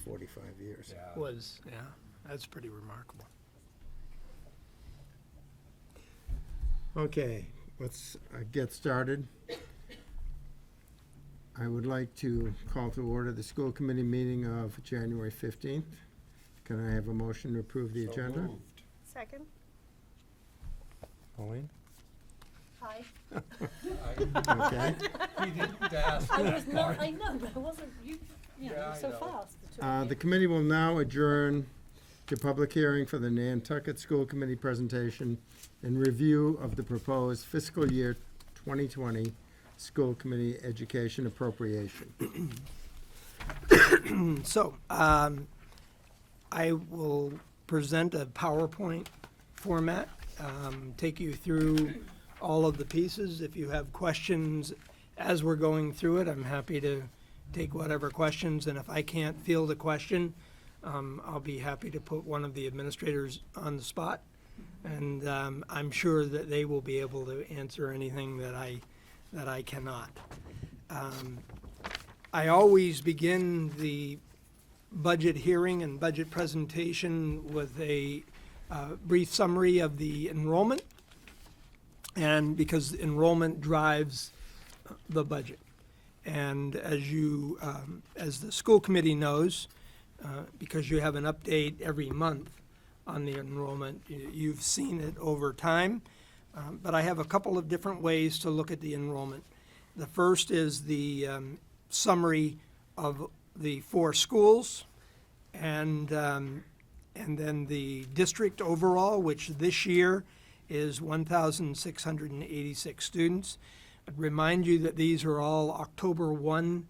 45 years. Yeah. That's pretty remarkable. Okay, let's get started. I would like to call to order the school committee meeting of January 15th. Can I have a motion to approve the agenda? moved. Second. Pauline? Hi. Okay. He didn't ask I that was not, part. I know, but I wasn't, you know, Yeah, I so know. fast. The two of The you. committee will now adjourn to public hearing for the Nantucket School Committee presentation and review of the proposed fiscal year 2020 School Committee Education Appropriation. So, I will present a PowerPoint format, take you through all of the pieces. If you have questions as we're going through it, I'm happy to take whatever questions, and if I can't field a question, I'll be happy to put one of the administrators on the spot, and I'm sure that they will be able to answer anything that I cannot. I always begin the budget hearing and budget presentation with a brief summary of the enrollment, and because enrollment drives the budget. And as you, as the school committee knows, because you have an update every month on the enrollment, you've seen it over time. But I have a couple of different ways to look at the enrollment. The first is the summary of the 4 schools, and then the district overall, which this year is 1,686 students. I'd remind you that these are all October 1.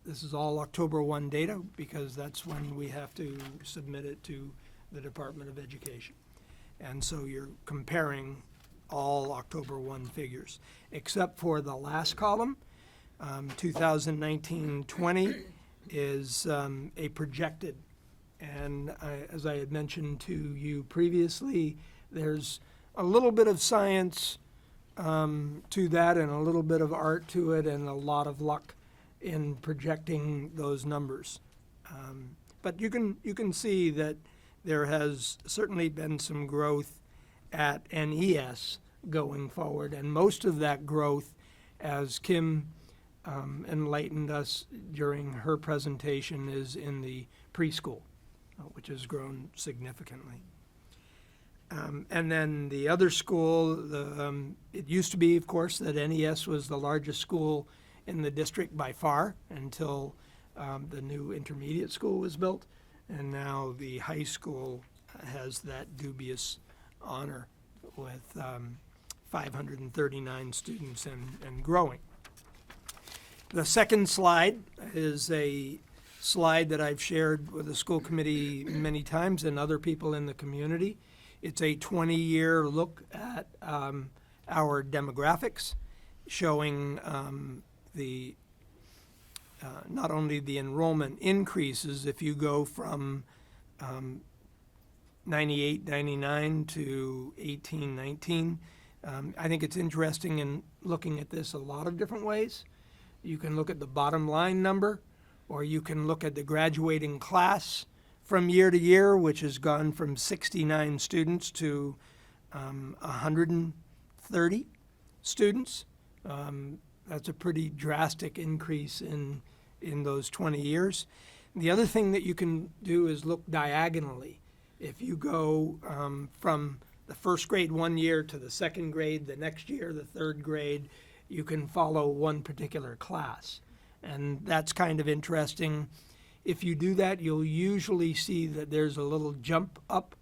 This is all October 1 data because that's when we have to submit it to the Department of Education. And so you're comparing all October 1 figures, except for the last column. 2019-20 is a projected. And as I had mentioned to you previously, there's a little bit of science to that and a little bit of art to it and a lot of luck in projecting those numbers. But you can see that there has certainly been some growth at NES going forward, and most of that growth, as Kim enlightened us during her presentation, is in the preschool, which has grown significantly. And then the other school, it used to be, of course, that NES was the largest school in the district by far until the new intermediate school was built. And now the high school has that dubious honor with 539 students and growing. The second slide is a slide that I've shared with the school committee many times and other people in the community. It's a 20-year look at our demographics, showing the not only the enrollment increases if you go from 98, 99 to 18, 19. I think it's interesting in looking at this a lot of different ways. You can look at the bottom line number, or you can look at the graduating class from year to year, which has gone from 69 students to 130 students. That's a pretty drastic increase in those 20 years. The other thing that you can do is look diagonally. If you go from the first grade one year to the second grade, the next year, the third grade, you can follow one particular class. And that's kind of interesting. If you do that, you'll usually see that there's a little jump up,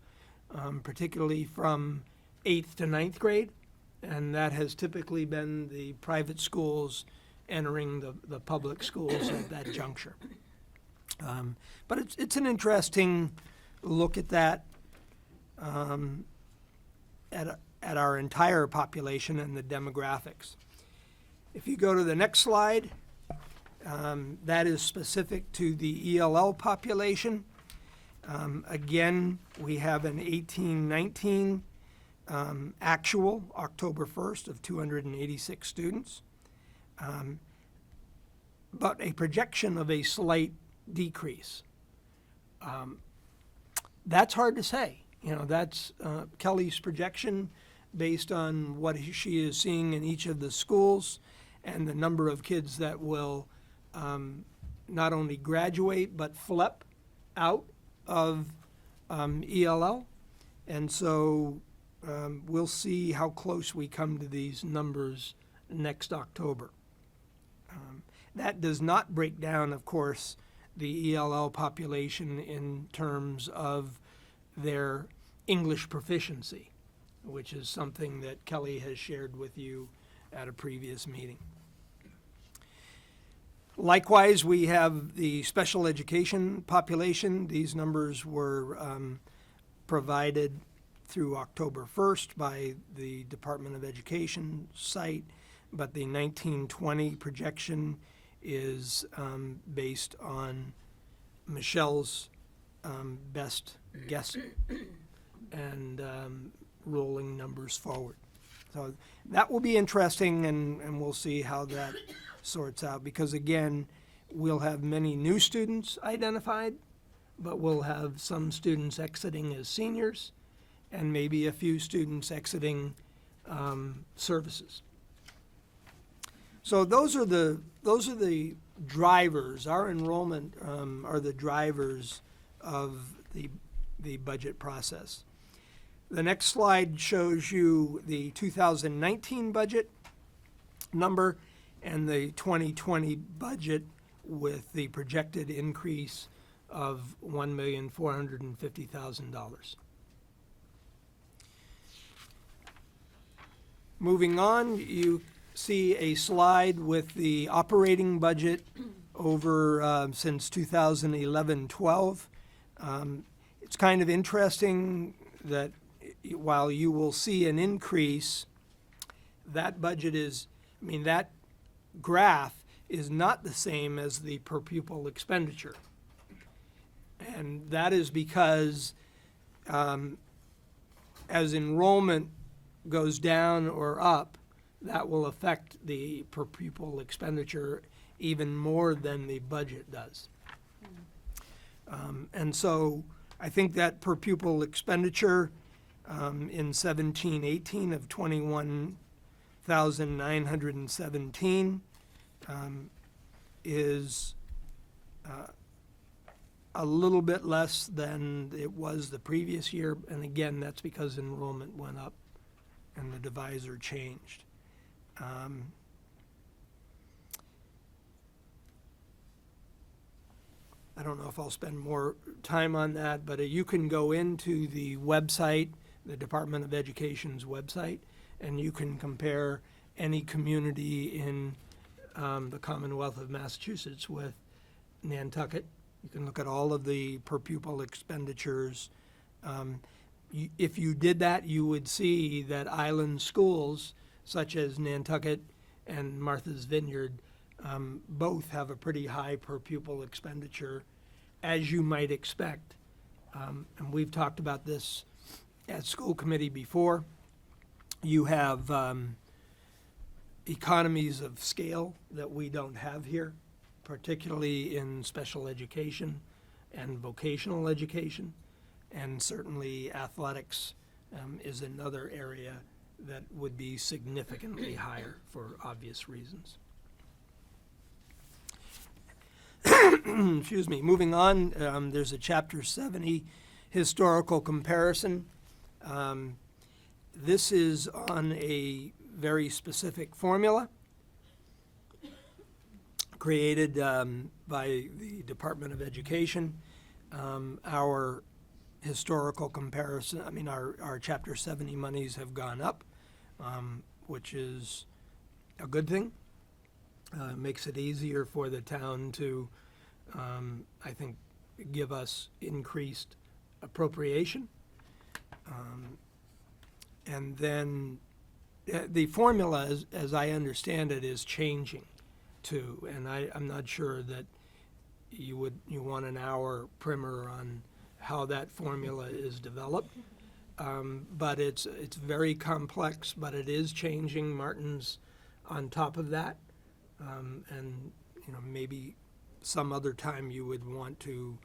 particularly from 8th to 9th grade. And that has typically been the private schools entering the public schools at that juncture. But it's an interesting look at that, at our entire population and the demographics. If you go to the next slide, that is specific to the ELL population. Again, we have an 18-19 actual October 1st of 286 students, but a projection of a slight decrease. That's hard to say. That's Kelly's projection based on what she is seeing in each of the schools and the number of kids that will not only graduate but flip out of ELL. And so we'll see how close we come to these numbers next October. That does not break down, of course, the ELL population in terms of their English proficiency, which is something that Kelly has shared with you at a previous meeting. Likewise, we have the special education population. These numbers were provided through October 1st by the Department of Education site, but the 1920 projection is based on Michelle's best guess and rolling numbers forward. So that will be interesting, and we'll see how that sorts out, because again, we'll have many new students identified, but we'll have some students exiting as seniors and maybe a few students exiting services. So those are the drivers. Our enrollment are the drivers of the budget process. The next slide shows you the 2019 budget number and the 2020 budget with the projected increase of $1,450,000. Moving on, you see a slide with the operating budget over since 2011-12. It's kind of interesting that while you will see an increase, that budget is, that graph is not the same as the per pupil expenditure. And that is because as enrollment goes down or up, that will affect the per pupil expenditure even more than the budget does. And so I think that per pupil expenditure in 17-18 of $21,917 is a little bit less than it was the previous year. And again, that's because enrollment went up and the divisor changed. I don't know if I'll spend more time on that, but you can go into the website, the Department of Education's website, and you can compare any community in the Commonwealth of Massachusetts with Nantucket. You can look at all of the per pupil expenditures. If you did that, you would see that island schools, such as Nantucket and Martha's Vineyard, both have a pretty high per pupil expenditure, as you might expect. And we've talked about this at school committee before. You have economies of scale that we don't have here, particularly in special education and vocational education, and certainly athletics is another area that would be significantly higher for obvious reasons. Excuse me. Moving on, there's a Chapter 70 historical comparison. This is on a very specific formula created by the Department of Education. Our historical comparison, our Chapter 70 monies have gone up, which is a good thing. Makes it easier for the town to, I think, give us increased appropriation. And then the formula, as I understand it, is changing too. And I'm not sure that you want an hour primer on how that formula is developed. But it's very complex, but it is changing. Martin's on top of that. And maybe some other time you would want to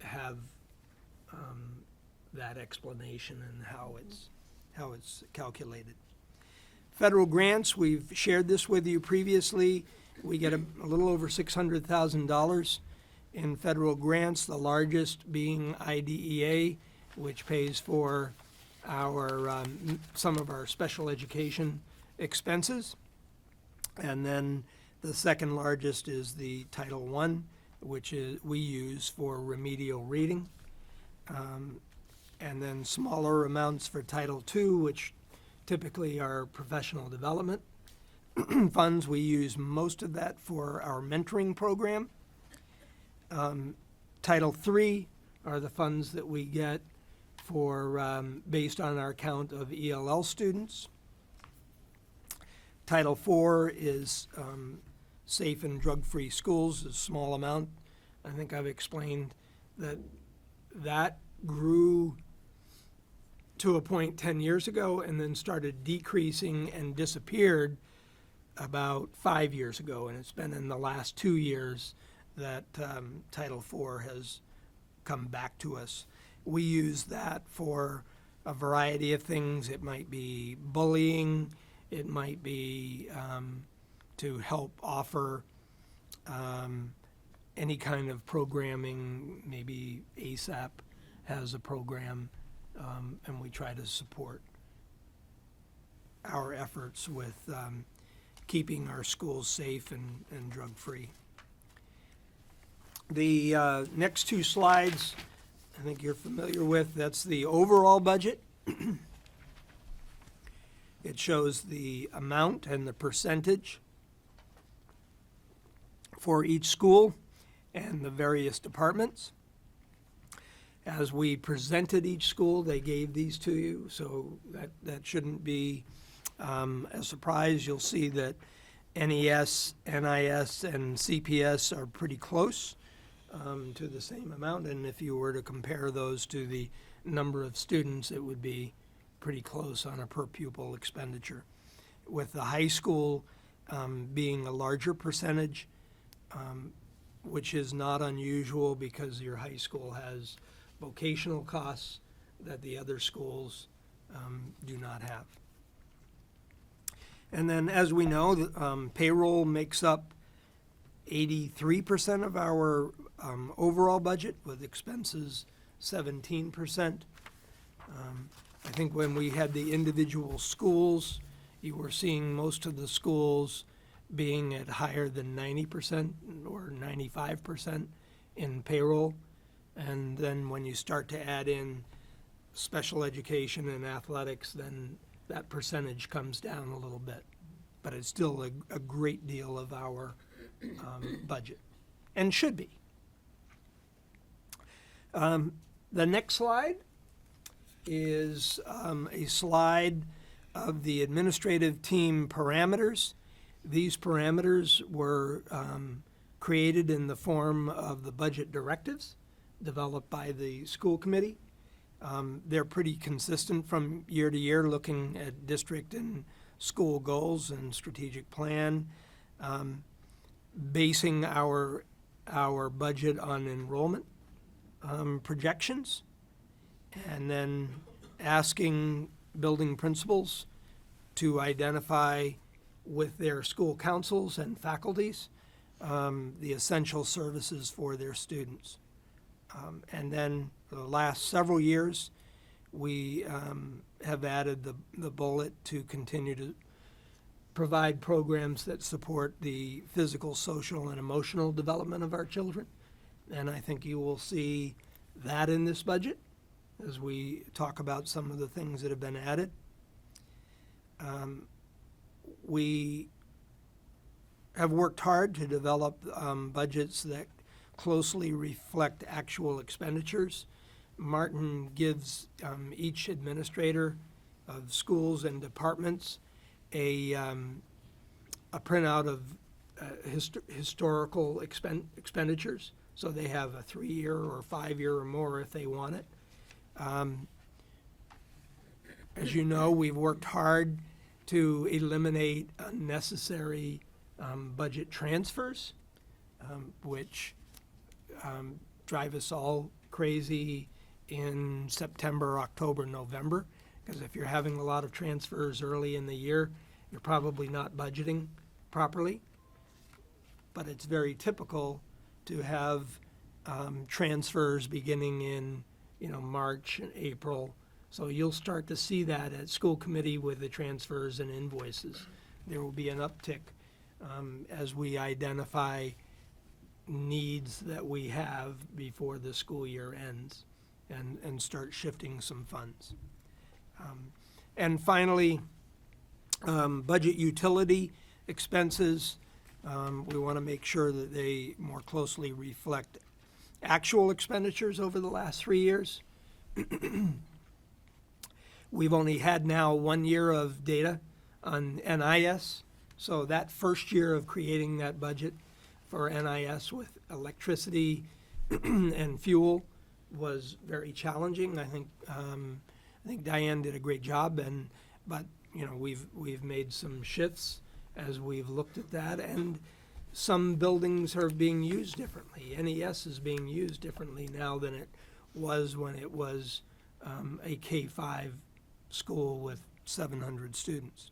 have that explanation and how it's calculated. Federal grants, we've shared this with you previously. We get a little over $600,000 in federal grants, the largest being IDEA, which pays for our some of our special education expenses. And then the second largest is the Title I, which we use for remedial reading. And then smaller amounts for Title II, which typically are professional development funds. We use most of that for our mentoring program. Title III are the funds that we get for based on our count of ELL students. Title IV is safe and drug-free schools, a small amount. I think I've explained that grew to a point 10 years ago and then started decreasing and disappeared about 5 years ago. And it's been in the last 2 years that Title IV has come back to us. We use that for a variety of things. It might be bullying. It might be to help offer any kind of programming. Maybe ASAP has a program, and we try to support our efforts with keeping our schools safe and drug-free. The next two slides, I think you're familiar with. That's the overall budget. It shows the amount and the percentage for each school and the various departments. As we presented each school, they gave these to you, so that shouldn't be a surprise. You'll see that NES, NIS, and CPS are pretty close to the same amount, and if you were to compare those to the number of students, it would be pretty close on a per pupil expenditure. With the high school being a larger percentage, which is not unusual because your high school has vocational costs that the other schools do not have. And then, as we know, payroll makes up 83% of our overall budget, with expenses 17%. I think when we had the individual schools, you were seeing most of the schools being at higher than 90% or 95% in payroll. And then when you start to add in special education and athletics, then that percentage comes down a little bit. But it's still a great deal of our budget, and should be. The next slide is a slide of the administrative team parameters. These parameters were created in the form of the budget directives developed by the school committee. They're pretty consistent from year to year, looking at district and school goals and strategic plan, basing our budget on enrollment projections, and then asking building principals to identify with their school councils and faculties the essential services for their students. And then for the last several years, we have added the bullet to continue to provide programs that support the physical, social, and emotional development of our children. And I think you will see that in this budget as we talk about some of the things that have been added. We have worked hard to develop budgets that closely reflect actual expenditures. Martin gives each administrator of schools and departments a printout of historical expenditures, so they have a 3-year or 5-year or more if they want it. As you know, we've worked hard to eliminate unnecessary budget transfers. which drive us all crazy in September, October, November, because if you're having a lot of transfers early in the year, you're probably not budgeting properly. But it's very typical to have transfers beginning in, March and April. So you'll start to see that at school committee with the transfers and invoices. There will be an uptick as we identify needs that we have before the school year ends and start shifting some funds. And finally, budget utility expenses. We want to make sure that they more closely reflect actual expenditures over the last 3 years. We've only had now 1 year of data on NIS, so that first year of creating that budget for NIS with electricity and fuel was very challenging. I think Diane did a great job, but we've made some shifts as we've looked at that, and some buildings are being used differently. NES is being used differently now than it was when it was a K-5 school with 700 students.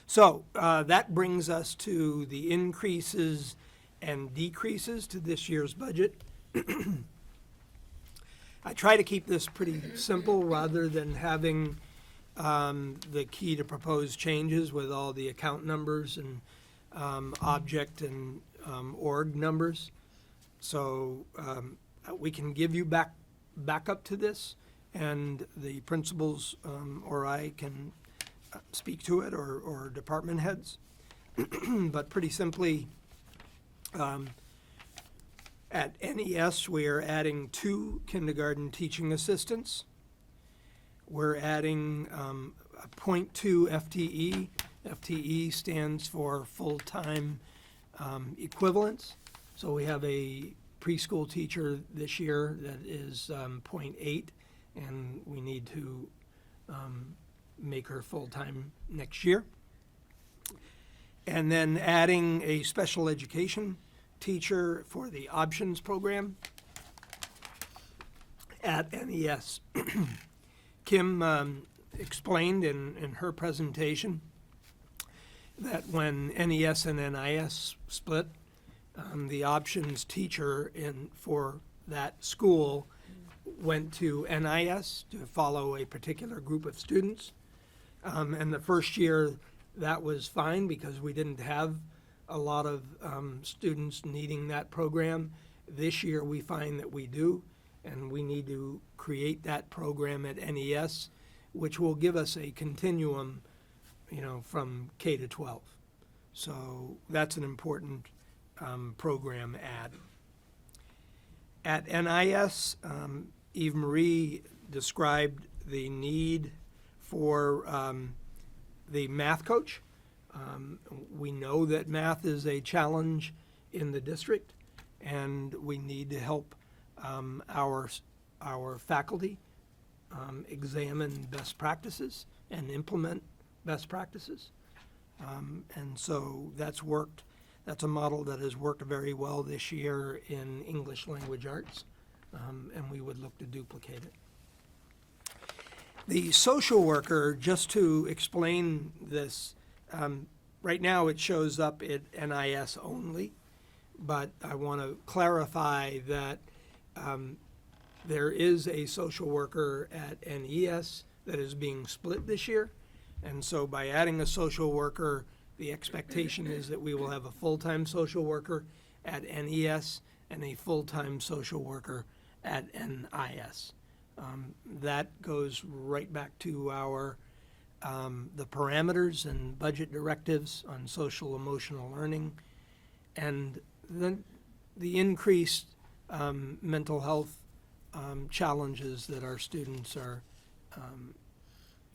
So that brings us to the increases and decreases to this year's budget. I try to keep this pretty simple rather than having the key to proposed changes with all the account numbers and object and org numbers. So we can give you backup to this, and the principals or I can speak to it, or department heads. But pretty simply, at NES, we are adding 2 kindergarten teaching assistants. We're adding a 0.2 FTE. FTE stands for full-time equivalents. So we have a preschool teacher this year that is 0.8, and we need to make her full-time next year. And then adding a special education teacher for the options program at NES. Kim explained in her presentation that when NES and NIS split, the options teacher for that school went to NIS to follow a particular group of students. And the first year that was fine because we didn't have a lot of students needing that program. This year we find that we do, and we need to create that program at NES, which will give us a continuum, from K to 12. So that's an important program add. At NIS, Eve Marie described the need for the math coach. We know that math is a challenge in the district, and we need to help our faculty examine best practices and implement best practices. And so that's worked. That's a model that has worked very well this year in English language arts, and we would look to duplicate it. The social worker, just to explain this, right now it shows up at NIS only, but I want to clarify that there is a social worker at NES that is being split this year. And so by adding a social worker, the expectation is that we will have a full-time social worker at NES and a full-time social worker at NIS. That goes right back to our the parameters and budget directives on social emotional learning, and then the increased mental health challenges that our students are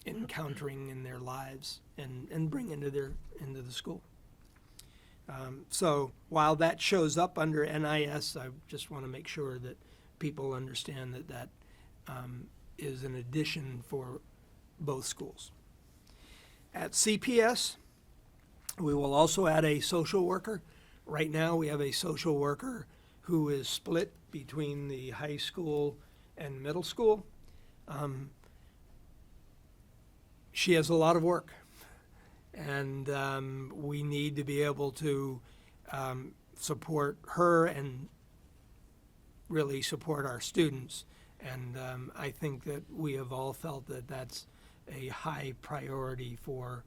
encountering in their lives and bring into the school. So while that shows up under NIS, I just want to make sure that people understand that is an addition for both schools. At CPS, We will also add a social worker. Right now, we have a social worker who is split between the high school and middle school. She has a lot of work, and we need to be able to support her and really support our students. And I think that we have all felt that that's a high priority for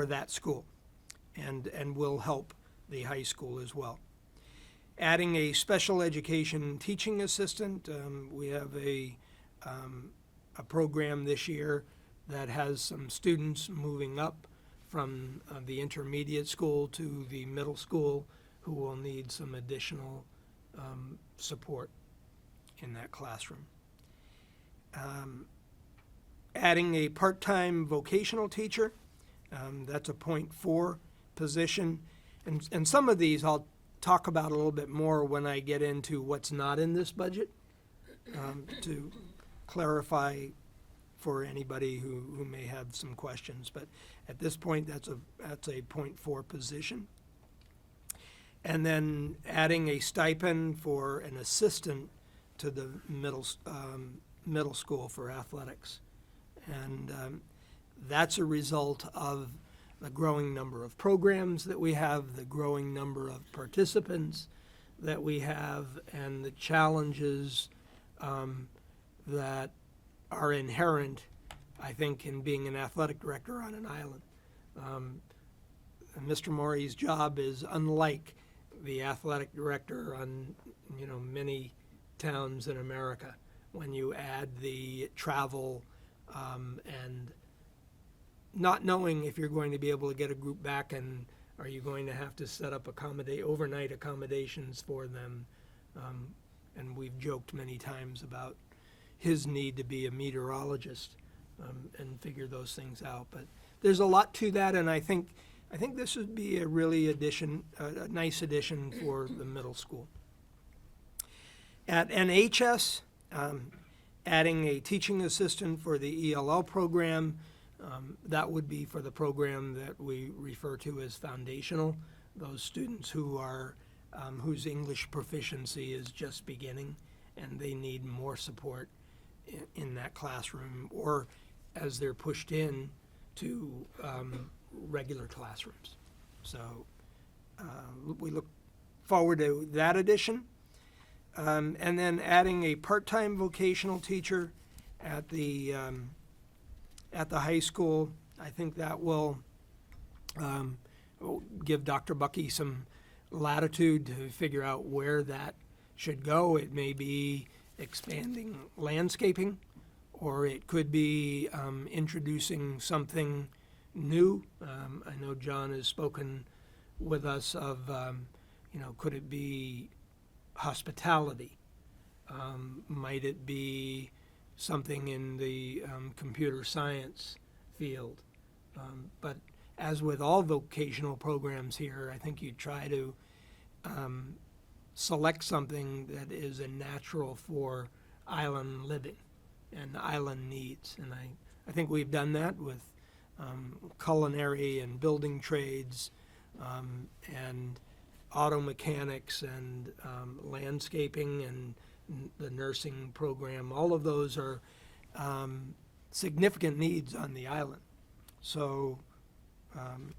that school, and will help the high school as well. Adding a special education teaching assistant, we have a program this year that has some students moving up from the intermediate school to the middle school who will need some additional support in that classroom. Adding a part-time vocational teacher, that's a .4 position. And some of these I'll talk about a little bit more when I get into what's not in this budget, to clarify for anybody who may have some questions. But at this point, that's a .4 position. And then adding a stipend for an assistant to the middle school for athletics. And that's a result of the growing number of programs that we have, the growing number of participants that we have, and the challenges that are inherent, I think, in being an athletic director on an island. Mr. Maury's job is unlike the athletic director on, many towns in America. When you add the travel and not knowing if you're going to be able to get a group back, and are you going to have to set up overnight accommodations for them. And we've joked many times about his need to be a meteorologist and figure those things out. But there's a lot to that, and I think this would be a really a nice addition for the middle school. At NHS, adding a teaching assistant for the ELL program. That would be for the program that we refer to as foundational, those students who are whose English proficiency is just beginning and they need more support in that classroom, or as they're pushed in to regular classrooms. So we look forward to that addition. And then adding a part-time vocational teacher at the high school. I think that will give Dr. Bucky some latitude to figure out where that should go. It may be expanding landscaping, or it could be introducing something new. I know John has spoken with us of, could it be hospitality? Might it be something in the computer science field? But as with all vocational programs here, I think you try to select something that is a natural for island living and island needs. And I think we've done that with culinary and building trades and auto mechanics and landscaping and the nursing program. All of those are significant needs on the island. So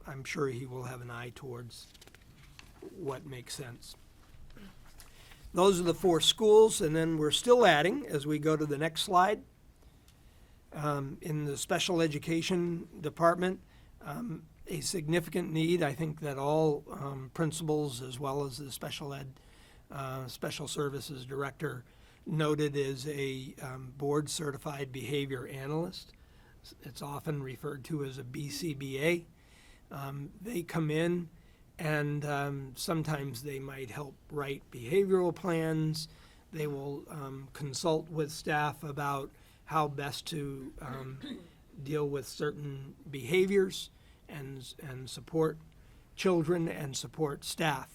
I'm sure he will have an eye towards what makes sense. Those are the 4 schools, and then we're still adding, as we go to the next slide, in the special education department, a significant need. I think that all principals, as well as the special services director, noted is a board-certified behavior analyst. It's often referred to as a BCBA. They come in, and sometimes they might help write behavioral plans. They will consult with staff about how best to deal with certain behaviors and support children and support staff.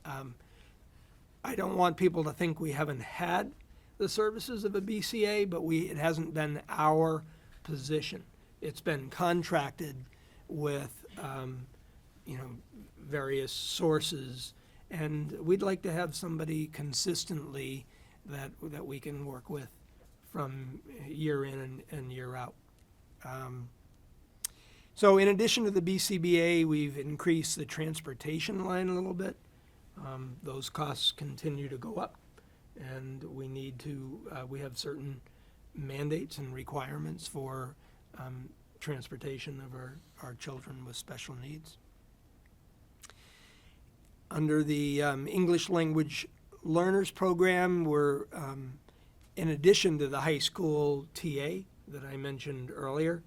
I don't want people to think we haven't had the services of a BCA, but it hasn't been our position. It's been contracted with, various sources. And we'd like to have somebody consistently that we can work with from year in and year out. So in addition to the BCBA, we've increased the transportation line a little bit. Those costs continue to go up, and we need to, we have certain mandates and requirements for transportation of our children with special needs. Under the English Language Learners Program, we're, in addition to the high school TA that I mentioned earlier,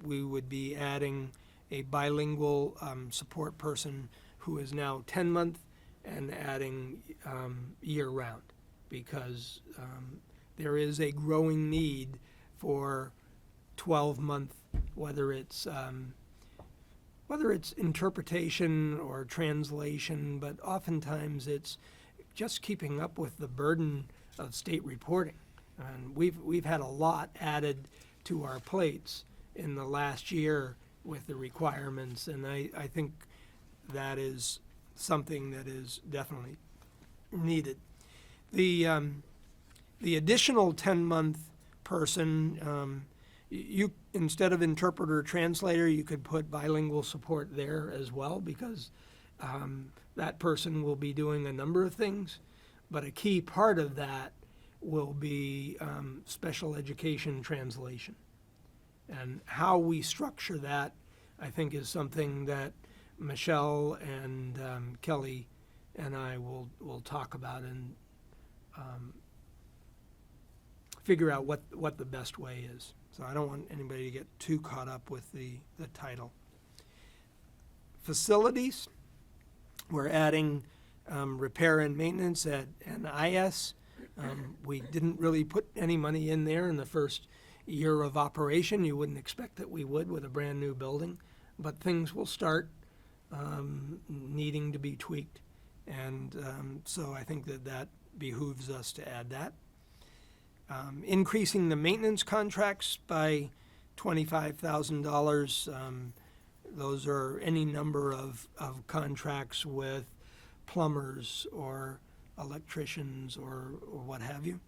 we would be adding a bilingual support person who is now 10-month and adding year-round, because there is a growing need for 12-month, whether it's interpretation or translation, but oftentimes it's just keeping up with the burden of state reporting. And we've had a lot added to our plates in the last year with the requirements, and I think that is something that is definitely needed. The additional 10-month person, you instead of interpreter translator, you could put bilingual support there as well, because that person will be doing a number of things, but a key part of that will be special education translation. And how we structure that, I think, is something that Michelle and Kelly and I will talk about and figure out what the best way is. So I don't want anybody to get too caught up with the title. Facilities, we're adding repair and maintenance at NIS. We didn't really put any money in there in the first year of operation. You wouldn't expect that we would with a brand new building, but things will start needing to be tweaked. And so I think that behooves us to add that. Increasing the maintenance contracts by $25,000. Those are any number of contracts with plumbers or electricians or what have you.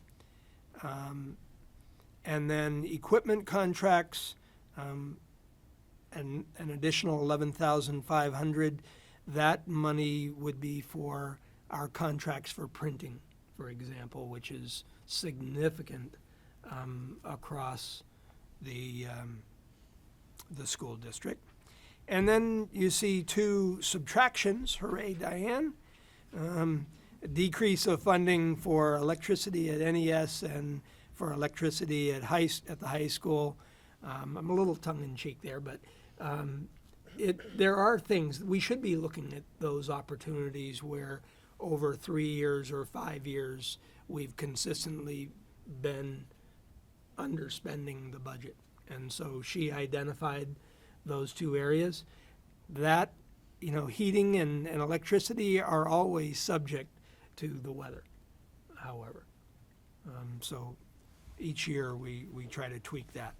And then equipment contracts, an additional $11,500. That money would be for our contracts for printing, for example, which is significant across the school district. And then you see two subtractions. Hooray, Diane. A decrease of funding for electricity at NES and for electricity at the high school. I'm a little tongue-in-cheek there, but there are things, we should be looking at those opportunities where over 3 years or 5 years, we've consistently been underspending the budget. And so she identified those two areas. That, heating and electricity are always subject to the weather, however. So each year we try to tweak that.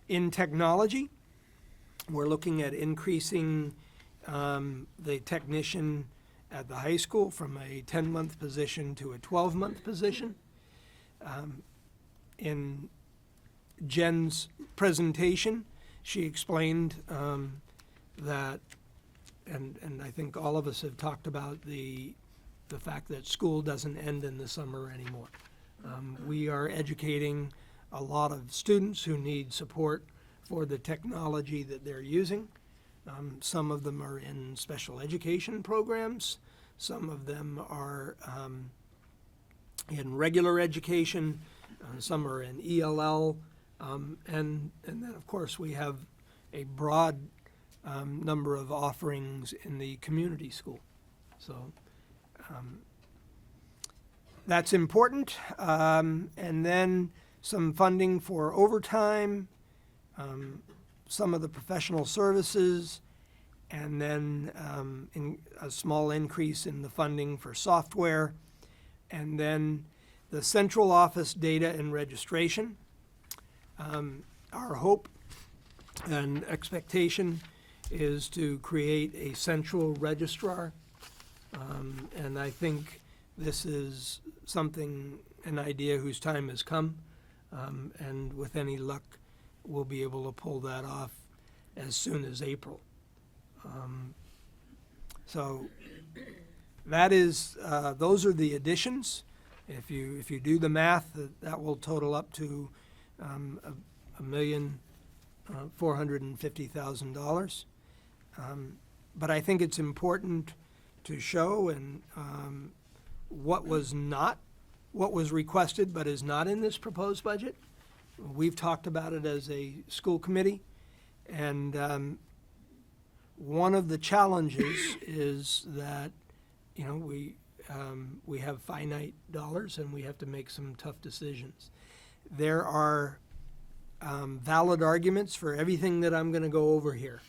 In technology, we're looking at increasing the technician at the high school from a 10-month position to a 12-month position. In Jen's presentation, she explained that, and I think all of us have talked about the fact that school doesn't end in the summer anymore. We are educating a lot of students who need support for the technology that they're using. Some of them are in special education programs. Some of them are in regular education. Some are in ELL. And then, of course, we have a broad number of offerings in the community school. So that's important. And then some funding for overtime, some of the professional services, and then a small increase in the funding for software, and then the central office data and registration. Our hope An expectation is to create a central registrar. And I think this is something, an idea whose time has come. And with any luck, we'll be able to pull that off as soon as April. So that is, those are the additions. If you do the math, that will total up to $1,450,000. But I think it's important to show and what was requested but is not in this proposed budget. We've talked about it as a school committee, and one of the challenges is that, you know, we have finite dollars and we have to make some tough decisions. There are valid arguments for everything that I'm going to go over here,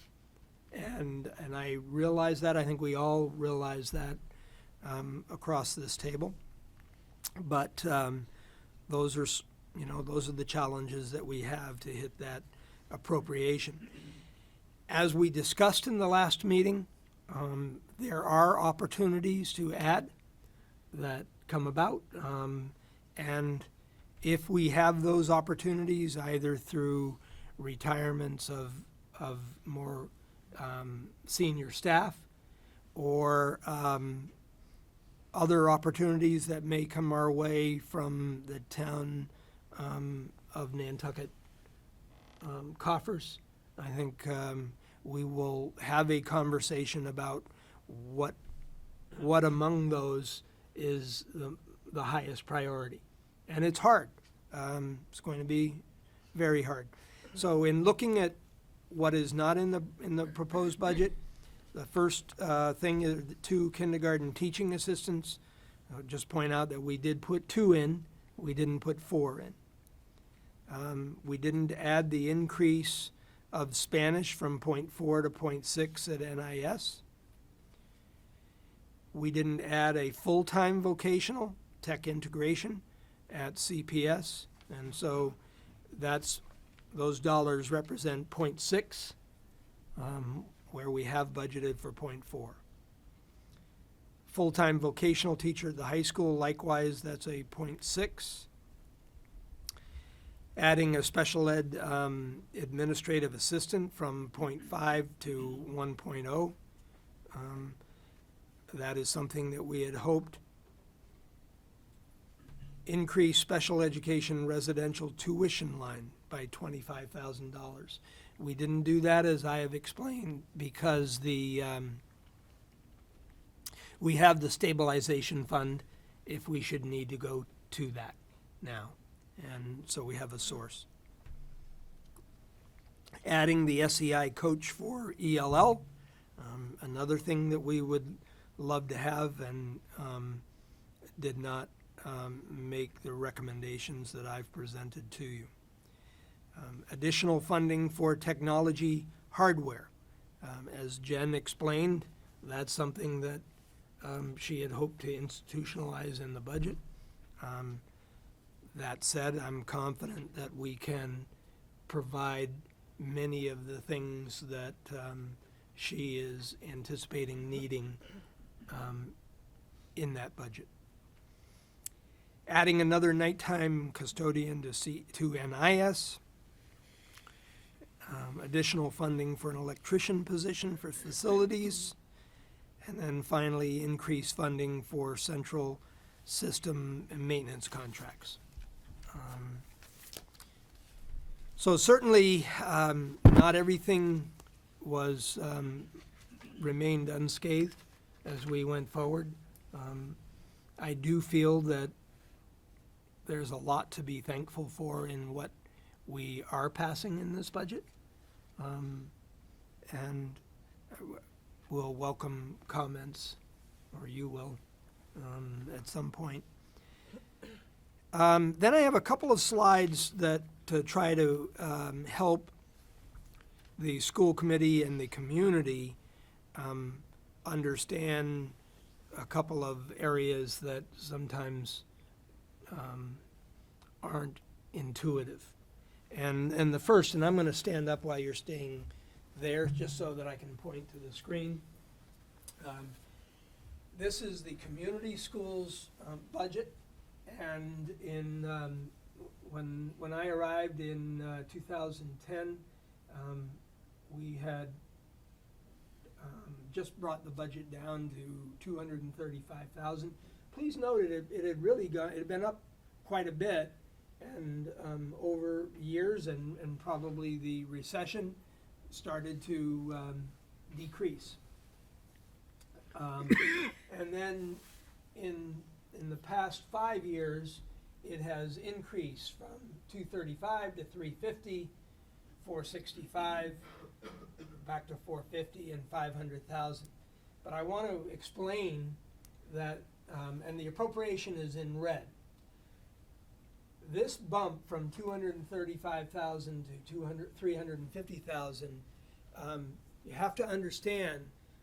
and I realize that. I think we all realize that across this table. But those are the challenges that we have to hit that appropriation. As we discussed in the last meeting, there are opportunities to add that come about. And if we have those opportunities, either through retirements of more senior staff or other opportunities that may come our way from the town of Nantucket coffers, I think we will have a conversation about what among those is the highest priority. And it's hard. It's going to be very hard. So in looking at what is not in the proposed budget, the first thing is the 2 kindergarten teaching assistants. I'll just point out that we did put 2 in. We didn't put 4 in. We didn't add the increase of Spanish from 0.4 to 0.6 at NIS. We didn't add a full-time vocational tech integration at CPS, and so those dollars represent 0.6, where we have budgeted for 0.4. Full-time vocational teacher at the high school, likewise, that's a 0.6. Adding a special ed administrative assistant from 0.5 to 1.0. That is something that we had hoped. Increase special education residential tuition line by $25,000. We didn't do that, as I have explained, because we have the stabilization fund if we should need to go to that now. And so we have a source. Adding the SEI coach for ELL, another thing that we would love to have and did not make the recommendations that I've presented to you. Additional funding for technology hardware. As Jen explained, that's something that she had hoped to institutionalize in the budget. That said, I'm confident that we can provide many of the things that she is anticipating needing in that budget. Adding another nighttime custodian to NIS. Additional funding for an electrician position for facilities. And then finally, increased funding for central system and maintenance contracts. So certainly, not everything was remained unscathed as we went forward. I do feel that there's a lot to be thankful for in what we are passing in this budget, and we'll welcome comments, or you will, at some point. Then I have a couple of slides that to try to help the school committee and the community understand a couple of areas that sometimes aren't intuitive. And the first, and I'm going to stand up while you're staying there, just so that I can point to the screen. This is the community schools budget, and when I arrived in 2010, we had just brought the budget down to $235,000. Please note it had really it had been up quite a bit, and over years, and probably the recession started to decrease. And then in the past 5 years, it has increased from 235 to 350, 465, back to 450 and 500,000. But I want to explain that, and the appropriation is in red. This bump from 235,000 to 350,000, you have to understand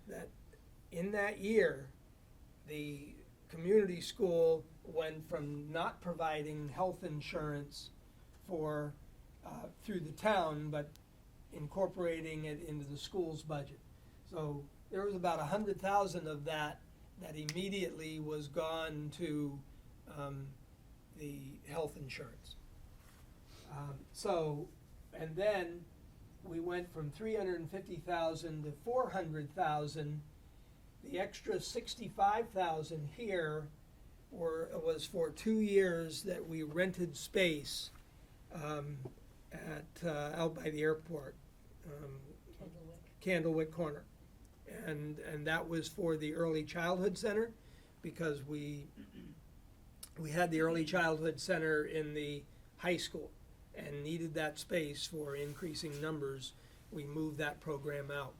that in that year, the community school went from not providing health insurance for through the town, but incorporating it into the school's budget. So there was about 100,000 of that immediately was gone to the health insurance. And then we went from 350,000 to 400,000. The extra 65,000 here was for 2 years that we rented space out by the airport, Candlewick Corner, and that was for the early childhood center, because we had the early childhood center in the high school and needed that space for increasing numbers. We moved that program out.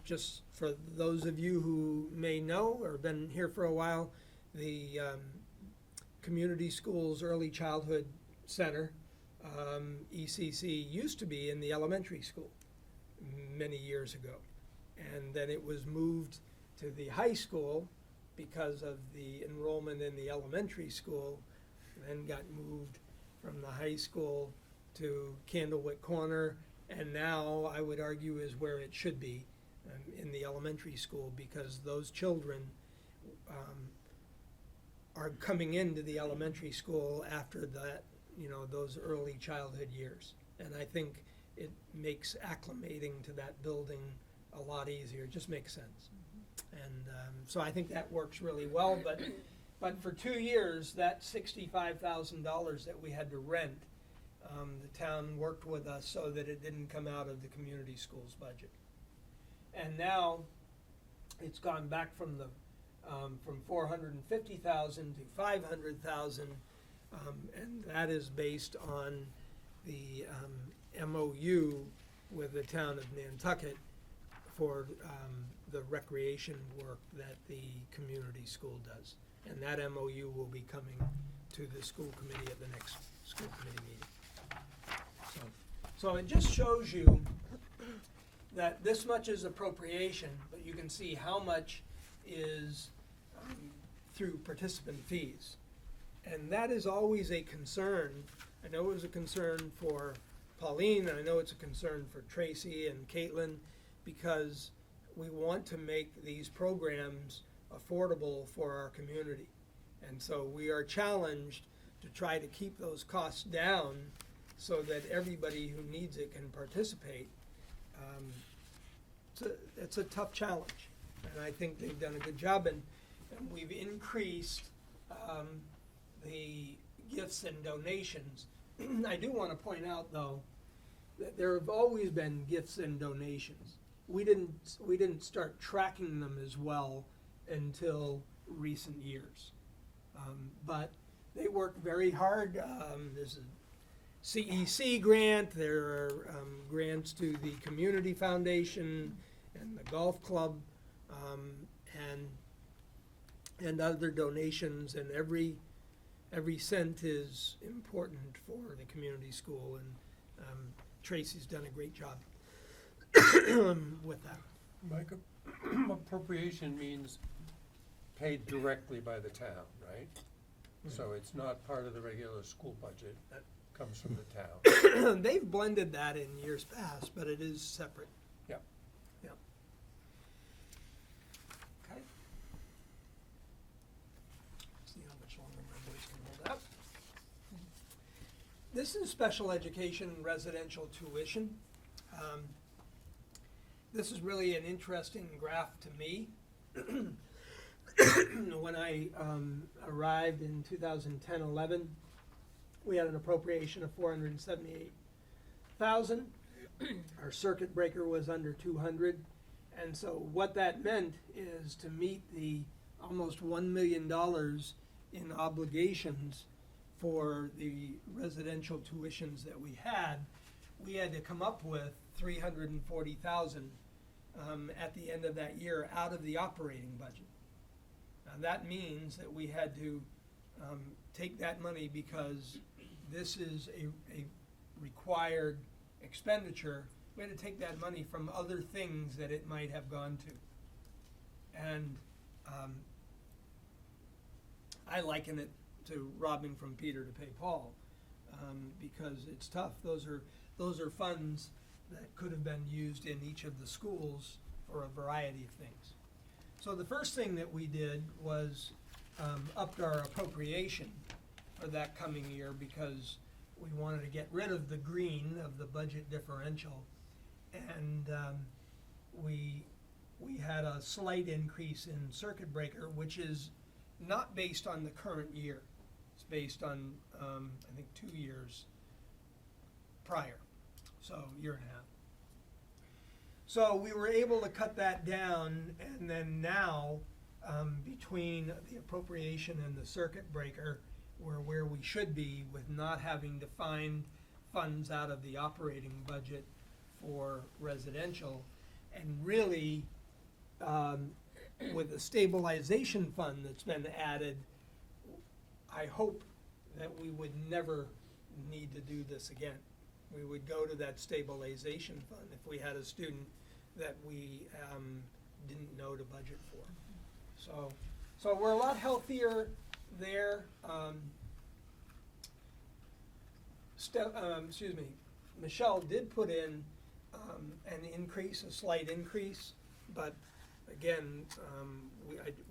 Just for those of you who may know or been here for a while, the Community Schools Early Childhood Center, ECC, used to be in the elementary school many years ago. And then it was moved to the high school because of the enrollment in the elementary school, then got moved from the high school to Candlewick Corner, and now I would argue is where it should be, in the elementary school, because those children are coming into the elementary school after that, those early childhood years. And I think it makes acclimating to that building a lot easier. It just makes sense. And so I think that works really well. But for 2 years, that $65,000 that we had to rent, the town worked with us so that it didn't come out of the community schools budget. And now it's gone back from 450,000 to 500,000, and that is based on the MOU with the town of Nantucket for the recreation work that the community school does. And that MOU will be coming to the school committee at the next school committee meeting. So it just shows you that this much is appropriation, but you can see how much is through participant fees. And that is always a concern. I know it was a concern for Pauline, and I know it's a concern for Tracy and Caitlin, because we want to make these programs affordable for our community. And so we are challenged to try to keep those costs down so that everybody who needs it can participate. It's a tough challenge, and I think they've done a good job, and we've increased the gifts and donations. I do want to point out, though, that there have always been gifts and donations. We didn't start tracking them as well until recent years, but they work very hard. There's a CEC grant, there are grants to the Community Foundation and the Golf Club, and other donations, and every cent is important for the community school, and Tracy's done a great job with that. Mike, appropriation means paid directly by the town, right? So it's not part of the regular school budget. comes from the town. They've blended that in years past, but it is separate. Yep. Yep. Okay. See how much longer my voice can hold out. This is special education residential tuition. This is really an interesting graph to me. When I arrived in 2010-11, we had an appropriation of $478,000. Our circuit breaker was under 200, and so what that meant is to meet the almost $1 million in obligations for the residential tuitions that we had to come up with $340,000 at the end of that year out of the operating budget. Now that means that we had to take that money because this is a required expenditure. We had to take that money from other things that it might have gone to. And I liken it to robbing from Peter to pay Paul, because it's tough. Those are funds that could have been used in each of the schools for a variety of things. So the first thing that we did was upped our appropriation for that coming year because we wanted to get rid of the green of the budget differential, and we had a slight increase in circuit breaker, which is not based on the current year. It's based on I think 2 years prior, so year and a half. So we were able to cut that down, and then now between the appropriation and the circuit breaker, we're where we should be with not having to find funds out of the operating budget for residential, and really with the stabilization fund that's been added, I hope that we would never need to do this again. We would go to that stabilization fund if we had a student that we didn't know to budget for. So we're a lot healthier there. Michelle did put in an increase, a slight increase, but again,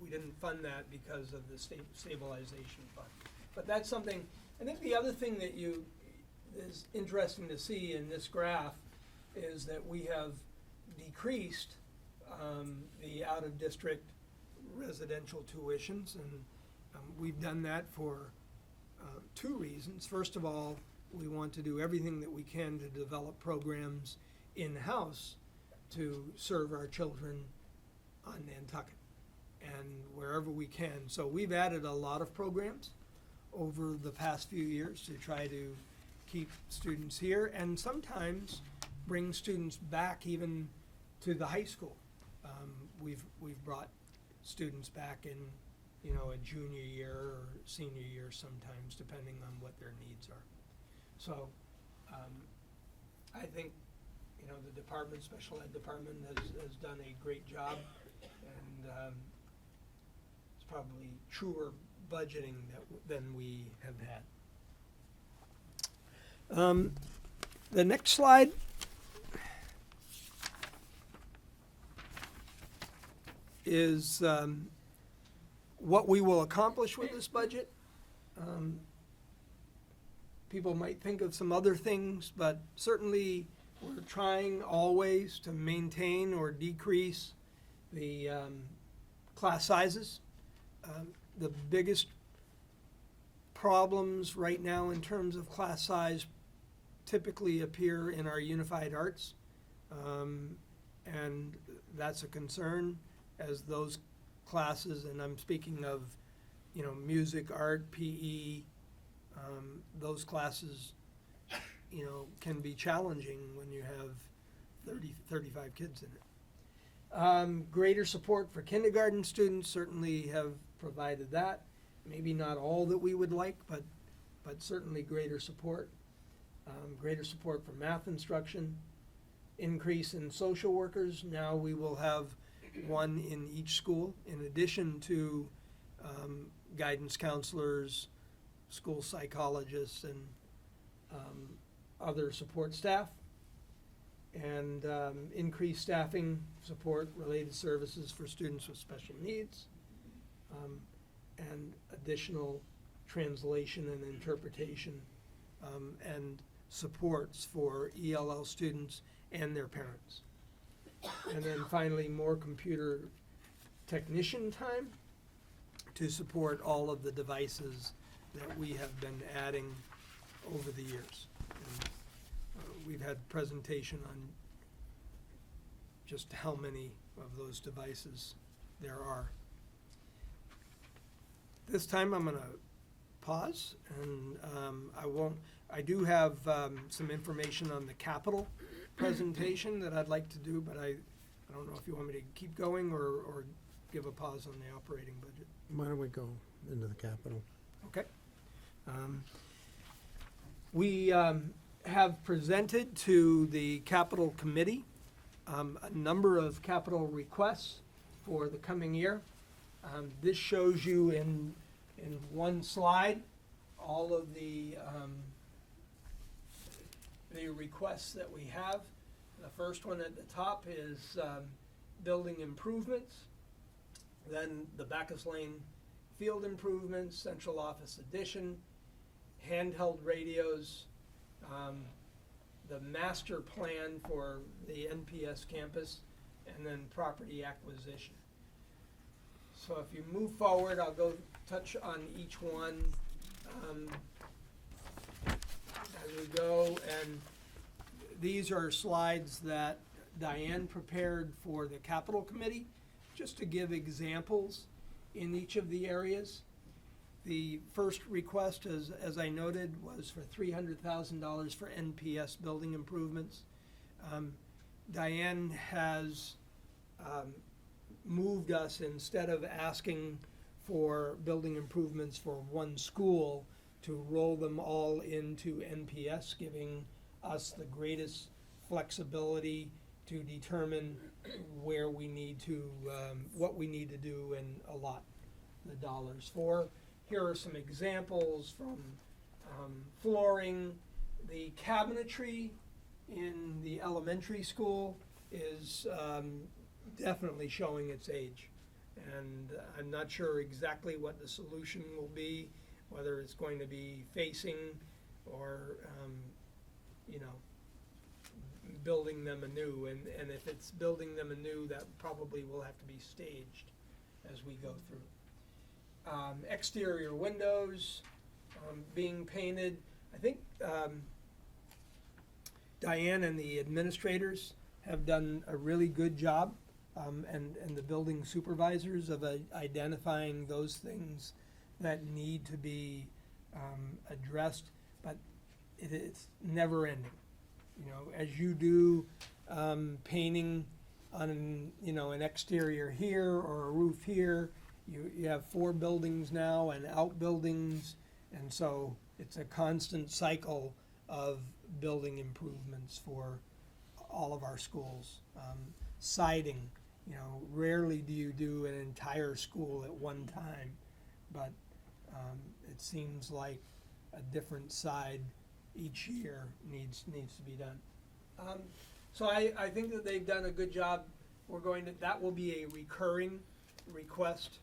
we didn't fund that because of the stabilization fund. But that's something. I think the other thing that is interesting to see in this graph is that we have decreased the out-of-district residential tuitions, and we've done that for 2 reasons. First of all, we want to do everything that we can to develop programs in-house to serve our children on Nantucket and wherever we can. So we've added a lot of programs over the past few years to try to keep students here, and sometimes bring students back even to the high school. We've brought students back in, a junior year or senior year sometimes, depending on what their needs are. So I think, the department, special ed department has done a great job, and it's probably truer budgeting than we have had. The next slide is what we will accomplish with this budget. People might think of some other things, but certainly we're trying always to maintain or decrease the class sizes. The biggest problems right now in terms of class size typically appear in our unified arts, and that's a concern as those classes, and I'm speaking of, music, art, PE, those classes, can be challenging when you have 30, 35 kids in it. Greater support for kindergarten students, certainly have provided that. Maybe not all that we would like, but certainly greater support. Greater support for math instruction. Increase in social workers. Now we will have one in each school, in addition to guidance counselors, school psychologists, and other support staff, and increased staffing, support, related services for students with special needs, and additional translation and interpretation, and supports for ELL students and their parents. And then finally, more computer technician time to support all of the devices that we have been adding over the years. And, we've had presentation on just how many of those devices there are. This time I'm gonna pause, and I do have some information on the capital presentation that I'd like to do, but I don't know if you want me to keep going or give a pause on the operating budget. Why don't we go into the capital? Okay. We have presented to the capital committee a number of capital requests for the coming year. This shows you in one slide all of the requests that we have. The first one at the top is building improvements. Then the Bacchus Lane field improvements, central office addition, handheld radios, the master plan for the NPS campus, and then property acquisition. So if you move forward, I'll go touch on each one as we go. And these are slides that Diane prepared for the capital committee, just to give examples in each of the areas. The first request, as I noted, was for $300,000 for NPS building improvements. Diane has moved us, instead of asking for building improvements for one school, to roll them all into NPS, giving us the greatest flexibility to determine where we need to, what we need to do and allot the dollars for. Here are some examples from flooring. The cabinetry in the elementary school is definitely showing its age. And I'm not sure exactly what the solution will be, whether it's going to be facing or, building them anew. And if it's building them anew, that probably will have to be staged as we go through. Exterior windows being painted. I think Diane and the administrators have done a really good job, and the building supervisors of identifying those things that need to be addressed, but it's never ending. As you do painting on an exterior here or a roof here, you have 4 buildings now and outbuildings, and so it's a constant cycle of building improvements for all of our schools. Siding, rarely do you do an entire school at one time, but it seems like a different side each year needs to be done. So I think that they've done a good job. That will be a recurring request